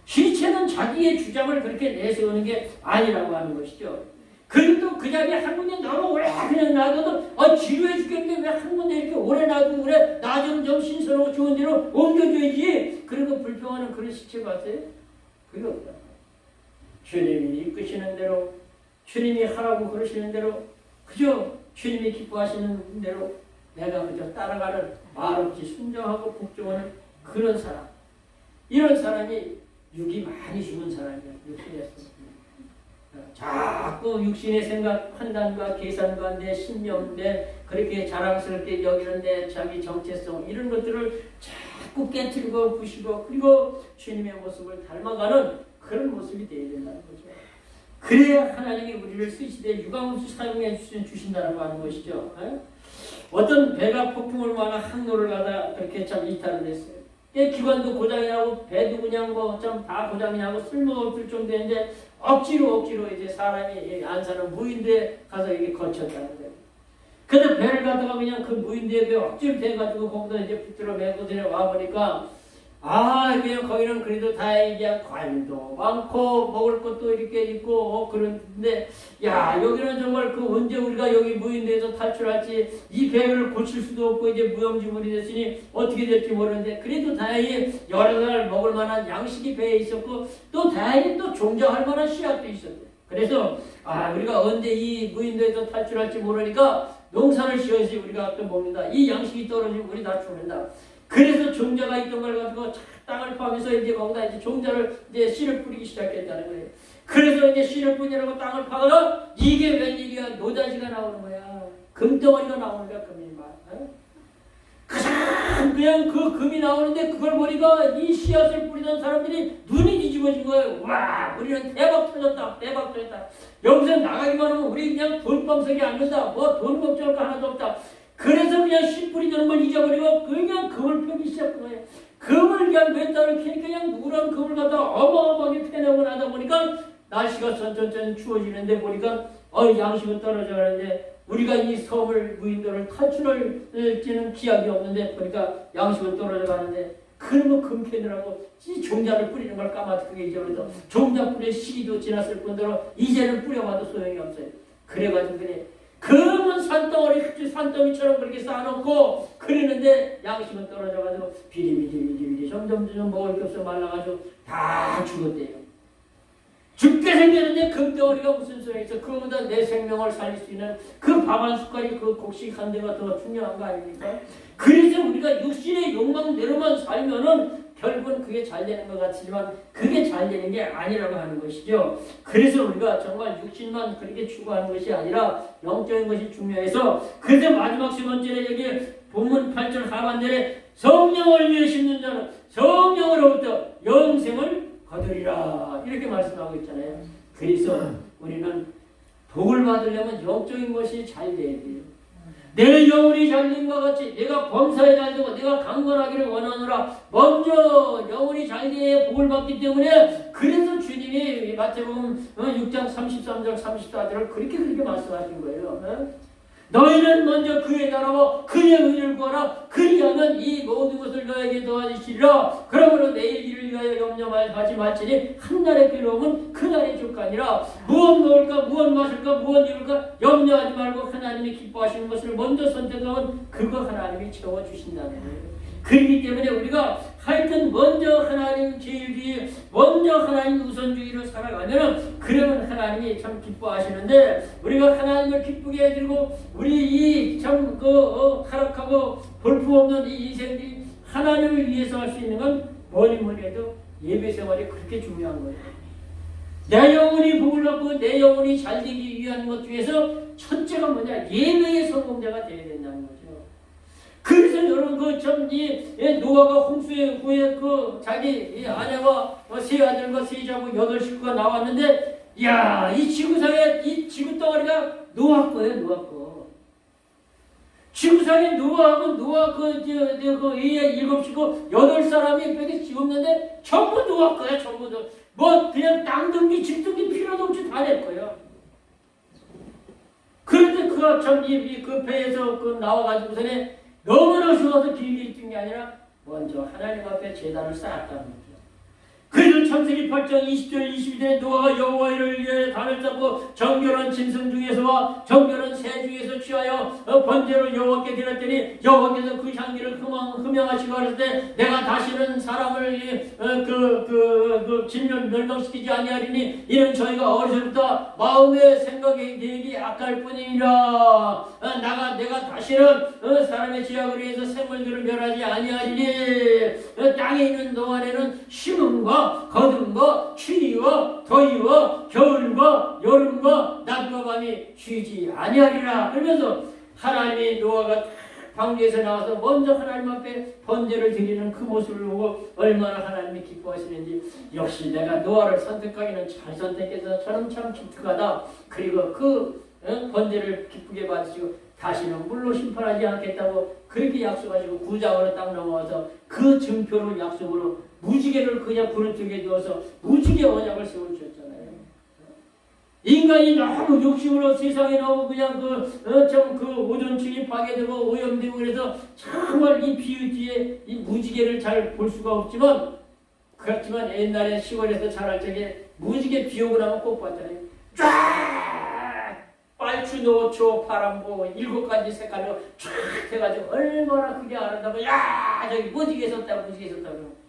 시체는 자기의 주장을 그렇게 내세우는 게 아니라고 하는 것이죠. 그리고 또 그 자리에 한 군데 너무 오래 그냥 놔둬도 지루해 죽겠는데 왜 한 군데 이렇게 오래 놔두고 그래? 나 좀 신선하고 좋은 데로 옮겨줘야지. 그리고 불평하는 그런 시체 같아요? 그게 없다. 주님이 이끄시는 대로, 주님이 하라고 그러시는 대로, 그저 주님이 기뻐하시는 대로 내가 그저 따라가는 말없이 순종하고 복종하는 그런 사람. 이런 사람이 육이 많이 죽은 사람이야. 육신에서. 자꾸 육신의 생각, 판단과 계산과 내 신념, 내 그렇게 자랑스럽게 여기는데 자기 정체성 이런 것들을 자꾸 깨트리고 부시고 그리고 주님의 모습을 닮아가는 그런 모습이 되어야 된다는 거죠. 그래야 하나님이 우리를 쓰시되 유감없이 사용해 주신다고 하는 것이죠. 어떤 배가 폭풍을 만한 항로를 가다 그렇게 참 이탈을 했어요. 기관도 고장이 나고 배도 그냥 뭐 좀 다 고장이 나고 쓸모없을 정도인데 억지로 이제 사람이 안 사는 무인도에 가서 이게 거쳤다는 거예요. 그래서 배를 갖다가 그냥 그 무인도에 억지로 대가지고 거기다 이제 붙들어 메고 들어와 보니까 그냥 거기는 그래도 다행히 그냥 과일도 많고 먹을 것도 이렇게 있고 그런데 여기는 정말 그 언제 우리가 여기 무인도에서 탈출할지 이 배를 고칠 수도 없고 이제 무용지물이 됐으니 어떻게 될지 모르는데 그래도 다행히 여러 날 먹을 만한 양식이 배에 있었고 또 다행히 또 종자할 만한 씨앗도 있었대. 그래서 우리가 언제 이 무인도에서 탈출할지 모르니까 농사를 지어야지 우리가 또 먹는다. 이 양식이 떨어지면 우리 다 죽는다. 그래서 종자가 있던 걸 가지고 땅을 파면서 이제 거기다 이제 종자를 이제 씨를 뿌리기 시작했다는 거예요. 그래서 이제 씨를 뿌리라고 땅을 파다가 이게 웬일이야? 노다지가 나오는 거야. 금덩어리가 나오는 거야, 금이 막. 그냥 그 금이 나오는데 그걸 보니까 이 씨앗을 뿌리던 사람들이 눈이 뒤집어진 거예요. 와, 우리는 대박 터졌다. 여기서 나가기만 하면 우리 그냥 돈방석에 앉는다. 뭐 돈 걱정할 거 하나도 없다. 그래서 그냥 씨 뿌리는 걸 잊어버리고 그냥 금을 펴기 시작한 거예요. 금을 그냥 몇 달을 캐니까 그냥 누런 금을 갖다 어마어마하게 패내고 나다 보니까 날씨가 천천히 추워지는데 보니까 양식은 떨어져 가는데 우리가 이 섬을 무인도를 탈출할지는 기약이 없는데 보니까 양식은 떨어져 가는데 그러면 금 캐느라고 이 종자를 뿌리는 걸 까마득하게 잊어버려서 종자 뿌릴 시기도 지났을 뿐더러 이제는 뿌려봐도 소용이 없어요. 그래가지고 그래. 금은 산더미처럼 그렇게 쌓아놓고 그러는데 양식은 떨어져가지고 비리비리 점점 먹을 게 없어 말라가지고 다 죽었대요. 죽게 생겼는데 금덩어리가 무슨 소용이 있어. 그거보다 내 생명을 살릴 수 있는 그 밥 한 숟갈이 그 곡식 한 대가 더 중요한 거 아닙니까? 그래서 우리가 육신의 욕망대로만 살면은 결국은 그게 잘 되는 것 같지만 그게 잘 되는 게 아니라고 하는 것이죠. 그래서 우리가 정말 육신만 그렇게 추구하는 것이 아니라 영적인 것이 중요해서 그래서 마지막 세 번째는 여기 본문 8절 하반절에 성령을 위해 심는 자는 성령으로부터 영생을 거두리라 이렇게 말씀하고 있잖아요. 그래서 우리는 복을 받으려면 영적인 것이 잘 돼야 돼요. 내 영혼이 잘됨과 같이 내가 범사에 잘되고 내가 강건하기를 원하노라. 먼저 영혼이 잘돼야 복을 받기 때문에 그래서 주님이 마태복음 6장 33절 34절을 그렇게 말씀하신 거예요. 너희는 먼저 그의 나라와 그의 의를 구하라. 그리하면 이 모든 것을 너에게 더하시리라. 그러므로 내일 일을 위하여 염려하지 말지니 한날의 괴로움은 그날의 족하니라. 무엇 먹을까 무엇 마실까 무엇 입을까 염려하지 말고 하나님이 기뻐하시는 것을 먼저 선택하면 그거 하나님이 채워주신다는 거예요. 그렇기 때문에 우리가 하여튼 먼저 하나님 제일주의, 먼저 하나님 우선주의로 살아가면 그러면 하나님이 참 기뻐하시는데 우리가 하나님을 기쁘게 해드리고 우리 이 참 타락하고 볼품없는 이 인생들이 하나님을 위해서 할 수 있는 건 뭐니 해도 예배생활이 그렇게 중요한 거예요. 내 영혼이 복을 받고 내 영혼이 잘되기 위한 것 중에서 첫째가 뭐냐? 예배의 성공자가 되어야 된다는 거죠. 그래서 여러분 노아가 홍수의 후에 자기 아내와 세 아들과 세 자부 8식구가 나왔는데 이 지구상에 이 지구 덩어리가 노아 거예요. 노아 거. 지구상에 노아하고 노아 의 7식구 8사람이 벽에 지었는데 전부 노아 거야. 전부 뭐 그냥 땅 둥기 집 둥기 필요도 없이 다 낼 거예요. 예수가 그 배에서 나와가지고서는 너무나 좋아서 길게 있던 게 아니라 먼저 하나님 앞에 제단을 쌓았다는 거죠. 그래서 창세기 8장 20절 22절에 노아가 여호와를 위해 단을 쌓고 정결한 짐승 중에서와 정결한 새 중에서 취하여 번제로 여호와께 드렸더니 여호와께서 그 향기를 흠양하시고 하실 때 내가 다시는 사람을 진멸 멸망시키지 아니하리니 이는 저희가 어려서부터 마음의 생각의 계획이 악할 뿐이니라. 내가 다시는 사람의 지약을 위해서 생물들을 멸하지 아니하리니 땅에 있는 동안에는 심음과 거듭과 추위와 더위와 겨울과 여름과 낮과 밤이 쉬지 아니하리라. 그러면서 하나님이 노아가 방주에서 나와서 먼저 하나님 앞에 번제를 드리는 그 모습을 보고 얼마나 하나님이 기뻐하시는지, 역시 내가 노아를 선택하기는 잘 선택해서 저는 참 기특하다. 그리고 그 번제를 기쁘게 받으시고 다시는 물로 심판하지 않겠다고 그렇게 약속하시고 구장으로 딱 넘어와서 그 증표로 약속으로 무지개를 그냥 부르트게 두어서 무지개 언약을 세워주셨잖아요. 인간이 너무 욕심으로 세상에 너무 그냥 그 오존층이 파괴되고 오염되고 그래서 정말 이 비유 뒤에 이 무지개를 잘 볼 수가 없지만, 그렇지만 옛날에 시골에서 자랄 적에 무지개 비 오고 나면 꼭 봤잖아요. 쫙! 빨주, 노초, 파란보 7가지 색깔로 쫙 해가지고 얼마나 그게 아름다워. 야! 저기 무지개 섰다, 무지개 섰다고.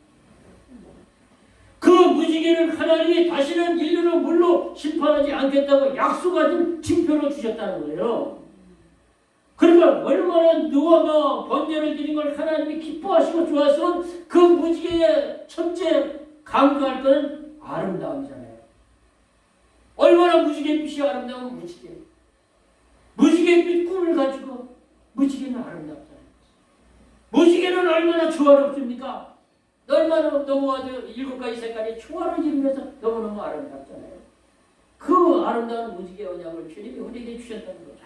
그 무지개를 하나님이 다시는 인류를 물로 심판하지 않겠다고 약속하신 징표로 주셨다는 거예요. 그러니까 얼마나 노아가 번제를 드린 걸 하나님이 기뻐하시고 좋아했으면 그 무지개의 첫째 강조할 것은 아름다움이잖아요. 얼마나 무지개빛이 아름다운 무지개. 무지개빛 꿈을 가지고 무지개는 아름답잖아요. 무지개는 얼마나 조화롭습니까? 얼마나 너무아도 7가지 색깔이 조화를 이루면서 너무너무 아름답잖아요. 그 아름다운 무지개 언약을 주님이 우리에게 주셨다는 거죠.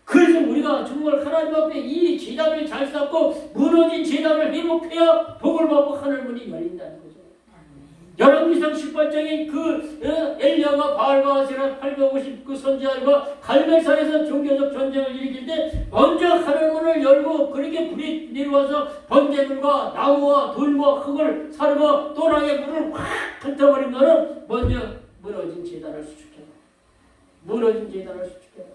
그래서 우리가 정말 하나님 앞에 이 제단을 잘 쌓고 무너진 제단을 회복해야 복을 받고 하늘문이 열린다는 거죠. 열왕기상 18장에 엘리야가 바알과 아세라 850 그 선지자들과 갈멜산에서 종교적 전쟁을 일으킬 때 먼저 하늘문을 열고 그렇게 불이 내려와서 번제물과 나무와 돌과 흙을 사르고 또랑의 물을 확 흩어버린 거는 먼저 무너진 제단을 수축해라. 무너진 제단을 수축해라.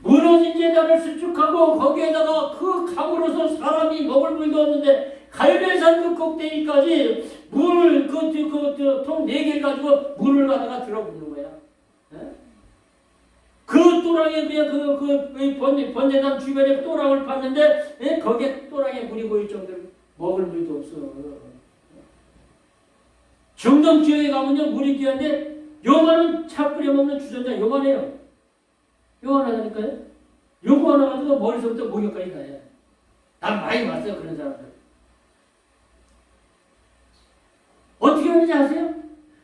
무너진 제단을 수축하고 거기에다가 그 강으로서 사람이 먹을 물도 없는데 갈멜산 그 꼭대기까지 물을 통 4개 가지고 물을 갖다가 들어붓는 거야. 그 또랑에 그냥 번제단 주변에 또랑을 봤는데 거기에 또랑에 물이 보일 정도로 먹을 물도 없어. 중동 지역에 가면요 물이 귀한데 요만한 차 끓여 먹는 주전자 요만해요. 요만하다니까요. 요거 하나 가지고 머리서부터 목욕까지 가요. 난 많이 봤어요 그런 사람들. 어떻게 하는지 아세요?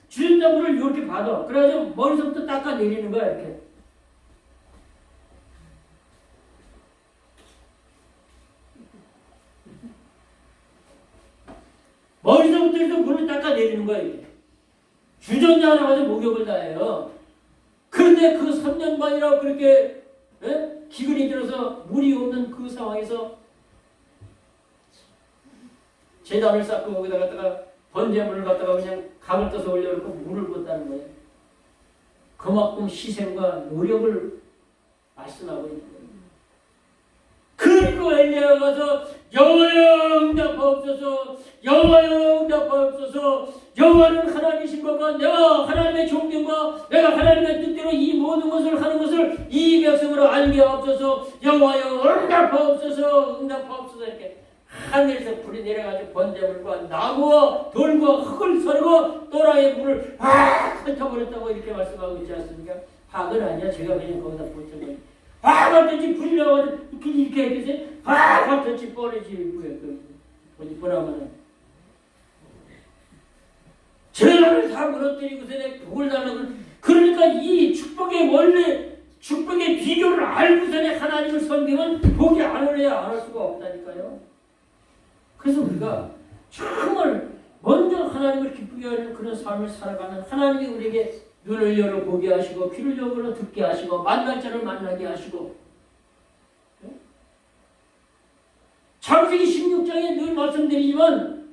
주전자물을 이렇게 받아. 그래가지고 머리서부터 닦아내리는 거야, 이렇게. 머리서부터 해서 물을 닦아내리는 거야, 이렇게. 주전자 하나 가지고 목욕을 다 해요. 그런데 그 3년 반이라고 그렇게 기근이 들어서 물이 없는 그 상황에서 제단을 쌓고 거기다가 번제물을 갖다가 그냥 강을 떠서 올려놓고 물을 붓다는 거예요. 그만큼 희생과 노력을 말씀하고 있는 거예요. 그리고 엘리야가 가서 여호와여 응답하옵소서, 여호와여 응답하옵소서, 여호와는 하나님이신 것과 내가 하나님의 종교과 내가 하나님의 뜻대로 이 모든 것을 하는 것을 이 백성으로 알게 하옵소서, 여호와여 응답하옵소서, 응답하옵소서. 이렇게 하늘에서 불이 내려가지고 번제물과 나무와 돌과 흙을 서르고 또라의 물을 확 흩어버렸다고 이렇게 말씀하고 있지 않습니까? 확은 아니야. 제가 그냥 거기다 붙은 거예요. 확 왔든지 불이 나와가지고 이렇게 했듯이 확 왔든지 뻔해지. 어디 보라면은 죄를 다 무너뜨리고서 내 복을 달라고. 그러니까 이 축복의 원래 축복의 비결을 알고서는 하나님을 섬기면 복이 안 오래야 안 할 수가 없다니까요. 그래서 우리가 정말 먼저 하나님을 기쁘게 하는 그런 삶을 살아가는, 하나님이 우리에게 눈을 열어 보게 하시고 귀를 열어 듣게 하시고 만날 자를 만나게 하시고 창세기 16장에 늘 말씀드리지만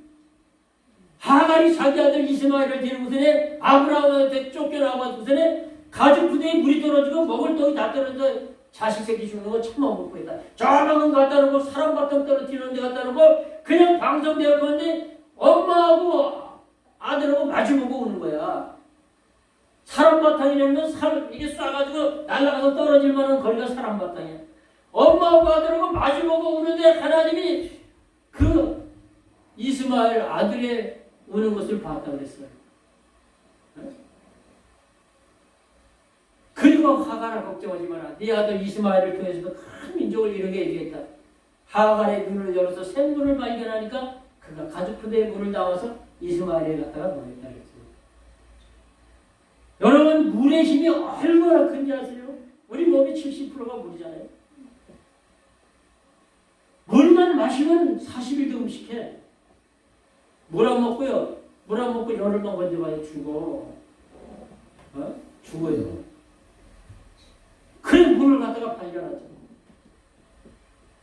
하갈이 자기 아들 이스마엘을 데리고서는 아브라함한테 쫓겨나고서는 가죽 부대에 물이 떨어지고 먹을 떡이 다 떨어져 자식 새끼 죽는 거 참아 못 보겠다. 저방은 갖다 놓고 사람 바탕 떨어뜨리는 데 갖다 놓고 그냥 방송되었건데 엄마하고 아들하고 마주보고 오는 거야. 사람 바탕이라면 이게 쏴가지고 날아가서 떨어질 만한 거리가 사람 바탕이야. 엄마하고 아들하고 마주보고 오는데 하나님이 그 이스마엘 아들의 오는 것을 봤다 그랬어요. 그리고 하갈아 걱정하지 마라. 네 아들 이스마엘을 통해서도 큰 민족을 이루게 해주겠다. 하갈의 눈을 열어서 샘물을 발견하니까 그가 가죽 부대에 물을 담아서 이스마엘에 갖다가 보냈다 그랬어요. 여러분 물의 힘이 얼마나 큰지 아세요? 우리 몸의 70%가 물이잖아요. 물만 마시면 40일도 음식해. 물 안 먹고요. 물 안 먹고 열흘만 건져봐야 죽어. 죽어요. 그래 물을 갖다가 발견하죠.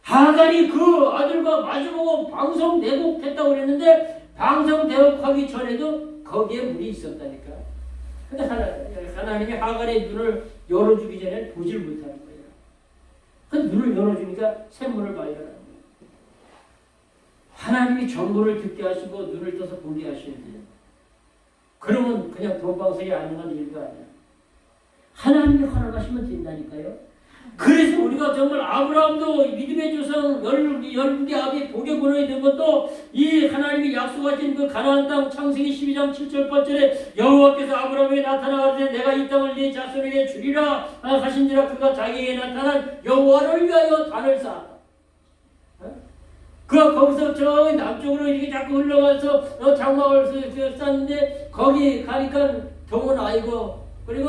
하갈이 그 아들과 마주보고 방성대곡했다고 그랬는데 방성대곡하기 전에도 거기에 물이 있었다니까. 근데 하나님이 하갈의 눈을 열어주기 전에 보질 못하는 거예요. 그 눈을 열어주니까 샘물을 발견하는 거예요. 하나님이 정보를 듣게 하시고 눈을 떠서 보게 하셔야 돼요. 그러면 그냥 돈방석에 앉는 건 일도 아니야. 하나님이 허락하시면 된다니까요. 그래서 우리가 정말 아브라함도 믿음의 조상 열국의 아비 복의 근원이 된 것도 이 하나님이 약속하신 그 가나안 땅 창세기 12장 7절 8절에 여호와께서 아브라함에게 나타나가지고 내가 이 땅을 네 자손에게 주리라 하신지라 그가 자기에게 나타난 여호와를 위하여 단을 쌓았다. 그가 거기서 저 남쪽으로 이렇게 자꾸 흘러가서 장막을 쌓는데 거기 가니까 동은 아이고 그리고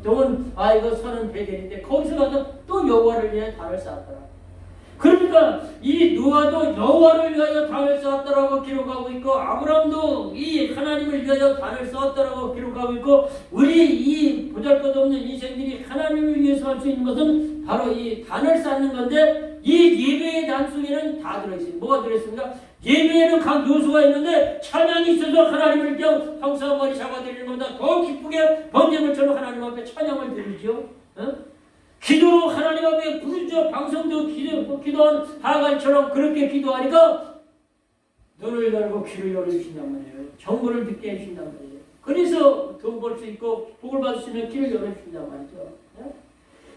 동은 아이고 선은 베델인데 거기서 가서 또 여호와를 위해 단을 쌓았더라. 그러니까 이 노아도 여호와를 위하여 단을 쌓았다라고 기록하고 있고 아브라함도 이 하나님을 위하여 단을 쌓았다라고 기록하고 있고 우리 이 보잘것없는 인생들이 하나님을 위해서 할 수 있는 것은 바로 이 단을 쌓는 건데 이 예배의 단 속에는 다 들어있어요. 뭐가 들어있습니까? 예배에는 각 요소가 있는데 찬양이 있어서 하나님을 그냥 형사 머리 잡아드리는 것보다 더 기쁘게 번제물처럼 하나님 앞에 찬양을 드리죠. 기도로 하나님 앞에 부르죠. 방송도 기도한 하갈처럼 그렇게 기도하니까 눈을 열고 귀를 열어주신단 말이에요. 정보를 듣게 해주신단 말이에요. 그래서 돈 벌 수 있고 복을 받을 수 있는 길을 열어주신단 말이죠.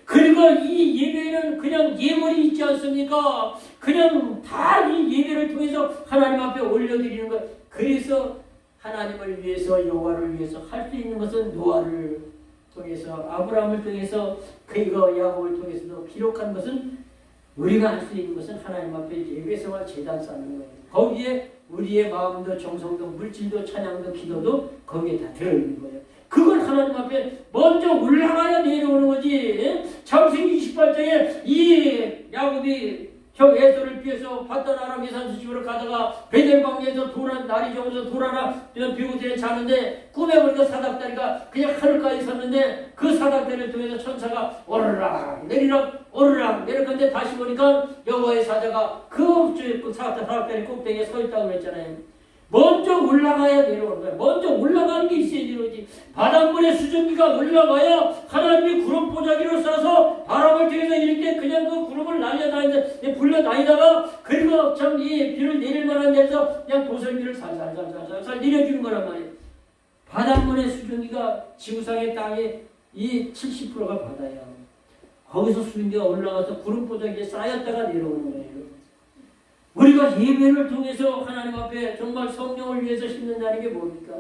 그리고 이 예배는 그냥 예물이 있지 않습니까? 그냥 다 이 예배를 통해서 하나님 앞에 올려드리는 것. 그래서 하나님을 위해서 여호와를 위해서 할 수 있는 것은 노아를 통해서 아브라함을 통해서 그리고 야곱을 통해서도 기록한 것은 우리가 할 수 있는 것은 하나님 앞에 예배성을 제단 쌓는 거예요. 거기에 우리의 마음도 정성도 물질도 찬양도 기도도 거기에 다 들어있는 거예요. 그걸 하나님 앞에 먼저 올라가야 내려오는 거지. 창세기 28장에 이 야곱이 형 에서를 피해서 받던 아람 예산수 집으로 가다가 베델 광야에서 날이 저어서 돌 하나 비우들에 자는데 꿈에 보니까 사닥다리가 그냥 하늘까지 섰는데 그 사닥다리를 통해서 천사가 오르락 내리락 오르락 내려갔는데 다시 보니까 여호와의 사자가 그 사닥다리 꼭대기에 서 있다고 그랬잖아요. 먼저 올라가야 내려오는 거야. 먼저 올라가는 게 있어야 되는 거지. 바닷물의 수증기가 올라가야 하나님이 구름 보자기로 싸서 바람을 통해서 이렇게 그냥 그 구름을 불러다니다가 그리고 참 이 비를 내릴 만한 데서 그냥 도설비를 살살살살살살 내려주는 거란 말이에요. 바닷물의 수증기가 지구상의 땅에 이 70%가 바다야. 거기서 수증기가 올라가서 구름 보자기에 쌓였다가 내려오는 거예요. 우리가 예배를 통해서 하나님 앞에 정말 성령을 위해서 심는다는 게 뭡니까?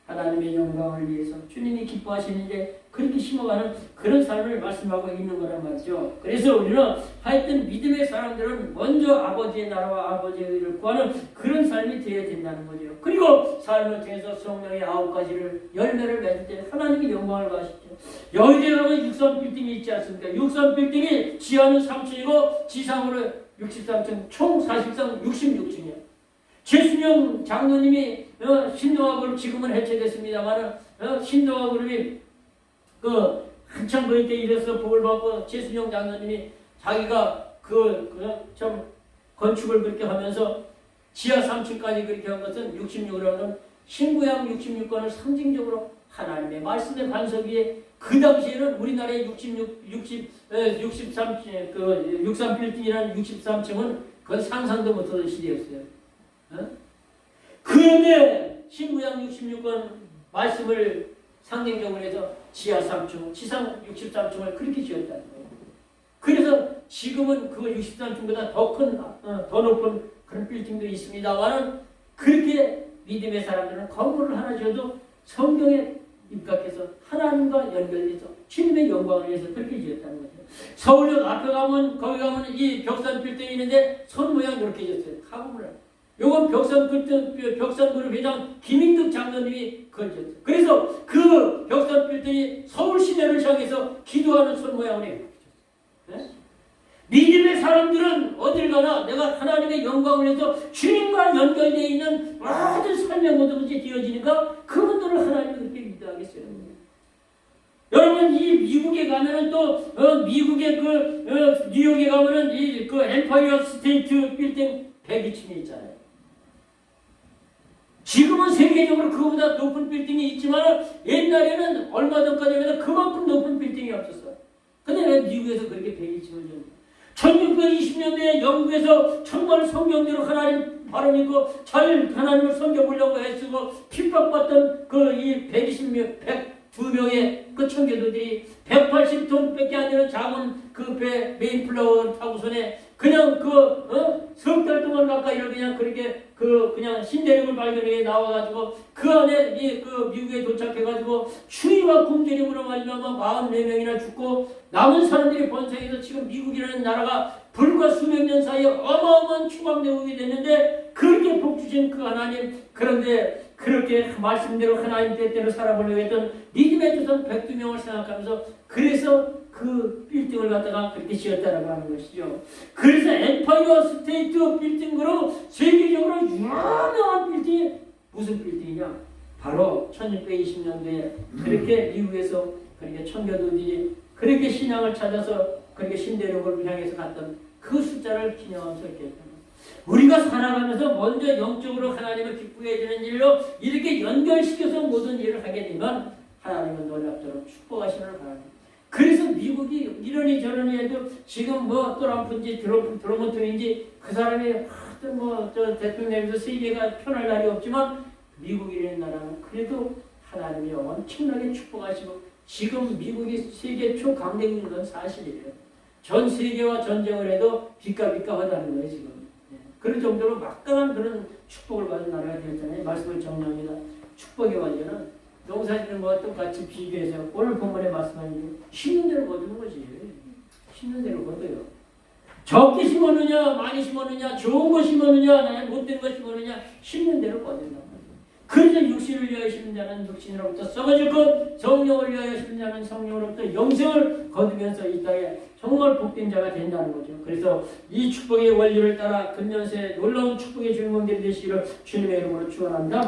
하나님의 영광을 위해서 주님이 기뻐하시는 게 그렇게 심어가는 그런 삶을 말씀하고 있는 거란 말이죠. 그래서 우리는 하여튼 믿음의 사람들은 먼저 아버지의 나라와 아버지의 의를 구하는 그런 삶이 되어야 된다는 거죠. 그리고 삶을 통해서 성령의 9가지를 열매를 맺을 때 하나님이 영광을 받으시죠. 여기에 가면 63빌딩이 있지 않습니까? 63빌딩이 지하는 3층이고 지상으로 63층, 총 사실상 66층이에요. 최순영 장로님이 신동아 그룹 지금은 해체됐습니다만 신동아 그룹이 한창 그때 이래서 복을 받고 최순영 장로님이 자기가 좀 건축을 그렇게 하면서 지하 3층까지 그렇게 한 것은 66이라는 신구약 66권을 상징적으로 하나님의 말씀의 반석 위에 그 당시에는 우리나라의 63 빌딩이라는 63층은 그건 상상도 못하던 시대였어요. 그런데 신구약 66권 말씀을 상징적으로 해서 지하 3층, 지상 63층을 그렇게 지었다는 거예요. 그래서 지금은 그 63층보다 더 높은 그런 빌딩도 있습니다만은 그렇게 믿음의 사람들은 건물을 하나 지어도 성경에 입각해서 하나님과 연결해서 주님의 영광을 위해서 그렇게 지었다는 거죠. 서울역 앞에 가면 거기 가면 이 벽산 빌딩이 있는데 손 모양 이렇게 지었어요. 가보면 요건 벽산 회장 김인득 장로님이 그려졌어요. 그래서 그 벽산 빌딩이 서울 시내를 향해서 기도하는 손 모양으로 이렇게 졌어요. 믿음의 사람들은 어딜 가나 내가 하나님의 영광을 위해서 주님과 연결되어 있는 모든 삶의 모든 것이 되어지니까 그분들을 하나님이 그렇게 믿어하겠어요. 여러분 이 미국에 가면은 또 미국의 뉴욕에 가면은 그 엠파이어 스테이트 빌딩 102층이 있잖아요. 지금은 세계적으로 그거보다 높은 빌딩이 있지만 옛날에는 얼마 전까지는 그만큼 높은 빌딩이 없었어요. 근데 왜 미국에서 그렇게 102층을 줬냐? 1620년대에 영국에서 정말 성경대로 하나님 바로 믿고 잘 하나님을 섬겨보려고 애쓰고 핍박받던 이 102명의 그 청교도들이 180톤밖에 안 되는 작은 그 배 메인플라워 타고선에 그냥 석 달 동안 가까이 그냥 그렇게 그냥 신대륙을 발견해 나와가지고 그 안에 미국에 도착해가지고 추위와 굶주림으로 말미암아 44명이나 죽고 남은 사람들이 번성해서 지금 미국이라는 나라가 불과 수백 년 사이에 어마어마한 추광되게 됐는데 그렇게 복주신 그 하나님 그런데 그렇게 말씀대로 하나님 뜻대로 살아보려고 했던 믿음의 조상 102명을 생각하면서 그래서 그 빌딩을 갖다가 그렇게 지었다라고 하는 것이죠. 그래서 엠파이어 스테이트 빌딩으로 세계적으로 유명한 빌딩이 무슨 빌딩이냐? 바로 1620년도에 그렇게 미국에서 그렇게 청교도들이 그렇게 신앙을 찾아서 그렇게 신대륙을 향해서 갔던 그 숫자를 기념하면서 이렇게 했다. 우리가 살아가면서 먼저 영적으로 하나님을 기쁘게 해주는 일로 이렇게 연결시켜서 모든 일을 하게 되면 하나님은 놀랍도록 축복하시는 하나님. 그래서 미국이 이러니 저러니 해도 지금 트럼프인지 드러먼트인지 그 사람이 하여튼 대통령에서 세계가 편할 날이 없지만 미국이라는 나라는 그래도 하나님이 엄청나게 축복하시고 지금 미국이 세계 초강대국인 건 사실이에요. 전 세계와 전쟁을 해도 비값하다는 거예요 지금. 그런 정도로 막강한 그런 축복을 받은 나라가 되었잖아요. 말씀을 정리합니다. 축복의 관계는 농사짓는 것과 똑같이 비교해서 오늘 본문에 말씀하는 심는 대로 거두는 거지. 심는 대로 거둬요. 적게 심었느냐 많이 심었느냐 좋은 거 심었느냐 못된 거 심었느냐 심는 대로 거둔다. 그래서 육신을 위하여 심는 자는 육신으로부터 썩어질 것 성령을 위하여 심는 자는 성령으로부터 영생을 거두면서 이 땅에 정말 복된 자가 된다는 거죠. 그래서 이 축복의 원리를 따라 금년새 놀라운 축복의 주인공들이 되시기를 주님의 이름으로 축원합니다.